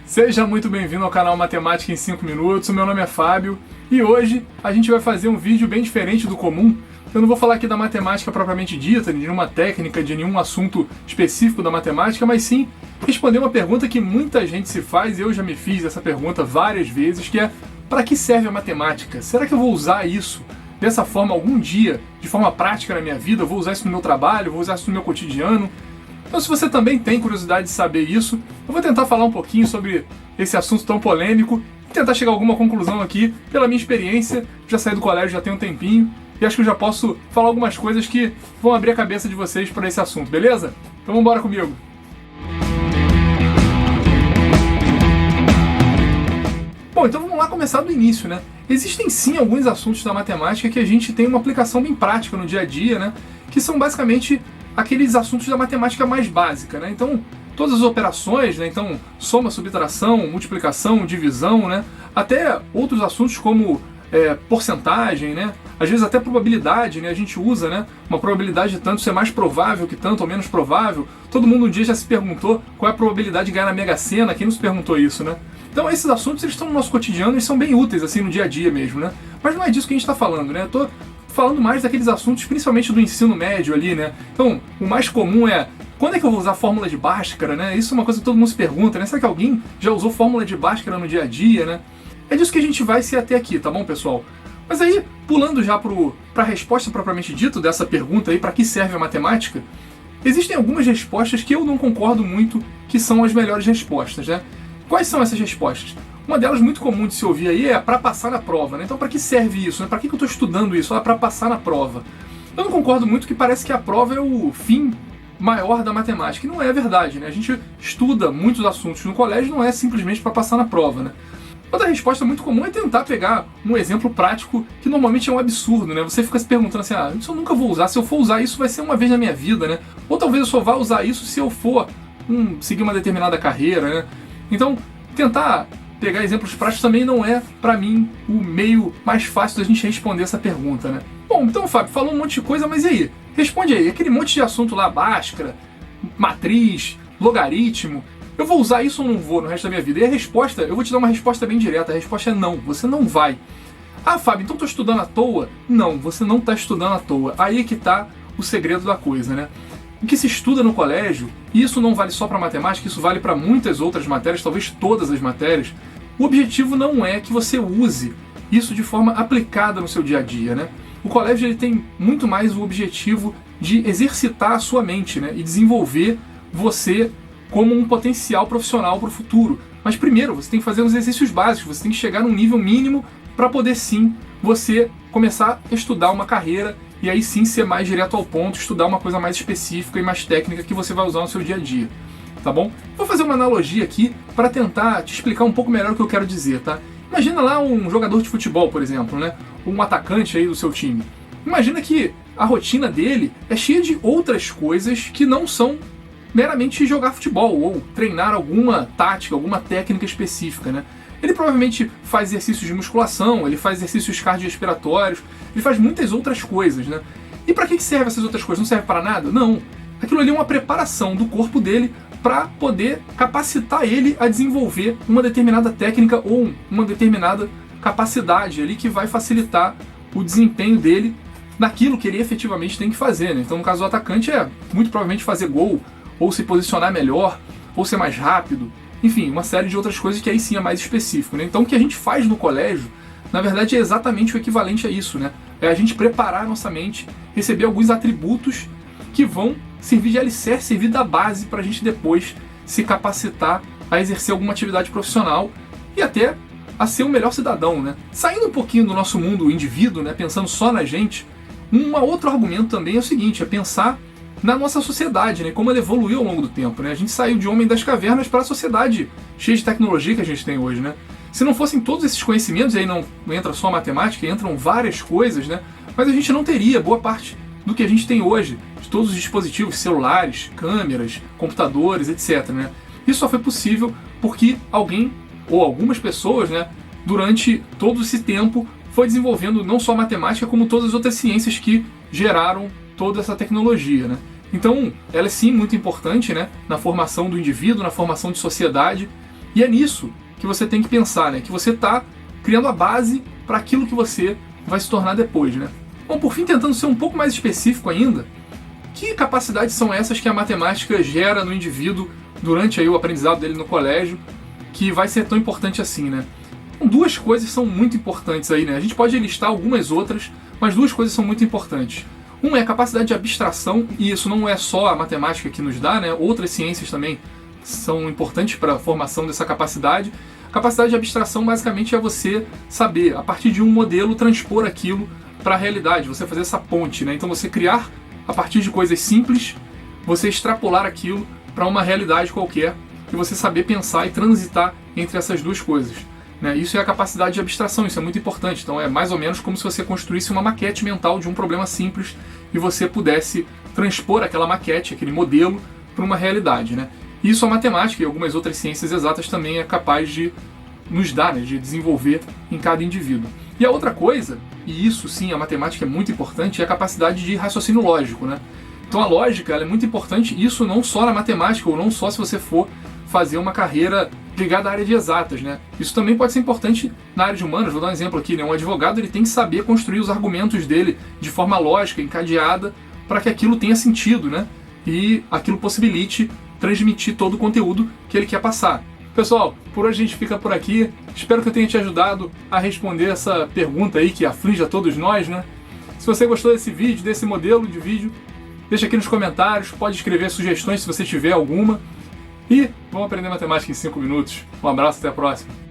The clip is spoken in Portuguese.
Seja muito bem-vindo ao canal Matemática em 5 Minutos, o meu nome é Fábio e hoje a gente vai fazer um vídeo bem diferente do comum. Eu não vou falar aqui da matemática propriamente dita, de nenhuma técnica, de nenhum assunto específico da matemática, mas sim responder uma pergunta que muita gente se faz, e eu já me fiz essa pergunta várias vezes, que é: para que serve a matemática? Será que eu vou usar isso dessa forma algum dia, de forma prática na minha vida? Eu vou usar isso no meu trabalho, vou usar isso no meu cotidiano? Então, se você também tem curiosidade de saber isso, eu vou tentar falar um pouquinho sobre esse assunto tão polêmico e tentar chegar a alguma conclusão aqui pela minha experiência. Já saí do colégio já tem um tempinho e acho que eu já posso falar algumas coisas que vão abrir a cabeça de vocês para esse assunto, beleza? Então vamos embora comigo! Bom, então vamos lá começar do início, né? Existem sim alguns assuntos da matemática que a gente tem uma aplicação bem prática no dia a dia, né? Que são basicamente aqueles assuntos da matemática mais básica, né? Então, todas as operações, né? Então, soma, subtração, multiplicação, divisão, né? Até outros assuntos como porcentagem, né? Às vezes até probabilidade, né? A gente usa, né? Uma probabilidade de tanto ser mais provável que tanto ou menos provável. Todo mundo um dia já se perguntou qual é a probabilidade de ganhar na Mega Sena. Quem não se perguntou isso, né? Então, esses assuntos eles estão no nosso cotidiano e são bem úteis, assim, no dia a dia mesmo, né? Mas não é disso que a gente está falando, né? Eu tô falando mais daqueles assuntos, principalmente do ensino médio ali, né? Então, o mais comum é: quando é que eu vou usar fórmula de Bhaskara, né? Isso é uma coisa que todo mundo se pergunta, né? Será que alguém já usou fórmula de Bhaskara no dia a dia, né? É disso que a gente vai se ater aqui, tá bom, pessoal? Mas aí, pulando já para a resposta propriamente dita dessa pergunta aí, para que serve a matemática, existem algumas respostas que eu não concordo muito que são as melhores respostas, né? Quais são essas respostas? Uma delas muito comum de se ouvir aí é para passar na prova, né? Então, para que serve isso, né? Para que eu estou estudando isso? Ah, para passar na prova. Eu não concordo muito, que parece que a prova é o fim maior da matemática. E não é verdade, né? A gente estuda muitos assuntos no colégio, não é simplesmente para passar na prova, né? Outra resposta muito comum é tentar pegar um exemplo prático que normalmente é um absurdo, né? Você fica se perguntando assim: ah, isso eu nunca vou usar, se eu for usar isso vai ser uma vez na minha vida, né? Ou talvez eu só vá usar isso se eu for seguir uma determinada carreira, né? Então, tentar pegar exemplos práticos também não é, pra mim, o meio mais fácil da gente responder essa pergunta, né? Bom, então, Fábio, falou um monte de coisa, mas e aí? Responde aí, aquele monte de assunto lá, Bhaskara, matriz, logaritmo, eu vou usar isso ou não vou no resto da minha vida? E a resposta, eu vou te dar uma resposta bem direta, a resposta é não, você não vai. Ah, Fábio, então tô estudando à toa? Não, você não tá estudando à toa. Aí é que tá o segredo da coisa, né? O que se estuda no colégio, e isso não vale só para matemática, isso vale para muitas outras matérias, talvez todas as matérias, o objetivo não é que você use isso de forma aplicada no seu dia a dia, né? O colégio ele tem muito mais o objetivo de exercitar a sua mente, né? E desenvolver você como um potencial profissional para o futuro. Mas primeiro, você tem que fazer os exercícios básicos, você tem que chegar num nível mínimo para poder sim você começar a estudar uma carreira e aí sim ser mais direto ao ponto, estudar uma coisa mais específica e mais técnica que você vai usar no seu dia a dia, tá bom? Vou fazer uma analogia aqui para tentar te explicar um pouco melhor o que eu quero dizer, tá? Imagina lá um jogador de futebol, por exemplo, né? Um atacante aí do seu time. Imagina que a rotina dele é cheia de outras coisas que não são meramente jogar futebol ou treinar alguma tática, alguma técnica específica, né? Ele provavelmente faz exercícios de musculação, ele faz exercícios cardiorrespiratórios, ele faz muitas outras coisas, né? E para que servem essas outras coisas? Não serve para nada? Não. Aquilo ali é uma preparação do corpo dele para poder capacitar ele a desenvolver uma determinada técnica ou uma determinada capacidade ali que vai facilitar o desempenho dele naquilo que ele efetivamente tem que fazer, né? Então, no caso do atacante, é muito provavelmente fazer gol, ou se posicionar melhor, ou ser mais rápido. Enfim, uma série de outras coisas que aí sim é mais específico, né? Então o que a gente faz no colégio, na verdade, é exatamente o equivalente a isso, né? É a gente preparar a nossa mente, receber alguns atributos que vão servir de alicerce, servir da base para a gente depois se capacitar a exercer alguma atividade profissional e até a ser um melhor cidadão, né? Saindo um pouquinho do nosso mundo indivíduo, né? Pensando só na gente, um outro argumento também é o seguinte, é pensar na nossa sociedade, né? Como ela evoluiu ao longo do tempo, né? A gente saiu de homem das cavernas para a sociedade cheia de tecnologia que a gente tem hoje, né? Se não fossem todos esses conhecimentos, e aí não entra só a matemática, entram várias coisas, né? Mas a gente não teria boa parte do que a gente tem hoje, de todos os dispositivos, celulares, câmeras, computadores, etc, né? Isso só foi possível porque alguém, ou algumas pessoas, né, durante todo esse tempo, foi desenvolvendo não só a matemática, como todas as outras ciências que geraram toda essa tecnologia, né? Então, ela é sim muito importante, né, na formação do indivíduo, na formação de sociedade, E é nisso que você tem que pensar, né? Que você está criando a base para aquilo que você vai se tornar depois, né? Bom, por fim, tentando ser um pouco mais específico ainda, que capacidades são essas que a matemática gera no indivíduo durante aí o aprendizado dele no colégio, que vai ser tão importante assim, né? Então, duas coisas são muito importantes aí, né? A gente pode listar algumas outras, mas duas coisas são muito importantes. Uma é a capacidade de abstração, e isso não é só a matemática que nos dá, né? Outras ciências também são importantes para a formação dessa capacidade. A capacidade de abstração basicamente é você saber, a partir de um modelo, transpor aquilo para a realidade, você fazer essa ponte, né? Então você criar, a partir de coisas simples, você extrapolar aquilo para uma realidade qualquer e você saber pensar e transitar entre essas duas coisas, né? Isso é a capacidade de abstração, isso é muito importante. Então é mais ou menos como se você construísse uma maquete mental de um problema simples e você pudesse transpor aquela maquete, aquele modelo, para uma realidade, né? Isso a matemática e algumas outras ciências exatas também é capaz de nos dar, né, de desenvolver em cada indivíduo. E a outra coisa, e isso sim a matemática é muito importante, é a capacidade de raciocínio lógico, né? Então a lógica ela é muito importante, isso não só na matemática, ou não só se você for fazer uma carreira ligada à área de exatas, né? Isso também pode ser importante na área de humanas. Vou dar um exemplo aqui, né? Um advogado ele tem que saber construir os argumentos dele de forma lógica, encadeada, para que aquilo tenha sentido, né? E aquilo possibilite transmitir todo o conteúdo que ele quer passar. Pessoal, por hoje a gente fica por aqui. Espero que eu tenha te ajudado a responder essa pergunta aí que aflige a todos nós, né? Se você gostou desse vídeo, desse modelo de vídeo, deixa aqui nos comentários, pode escrever sugestões se você tiver alguma. E vamos aprender matemática em 5 minutos. Um abraço, até a próxima.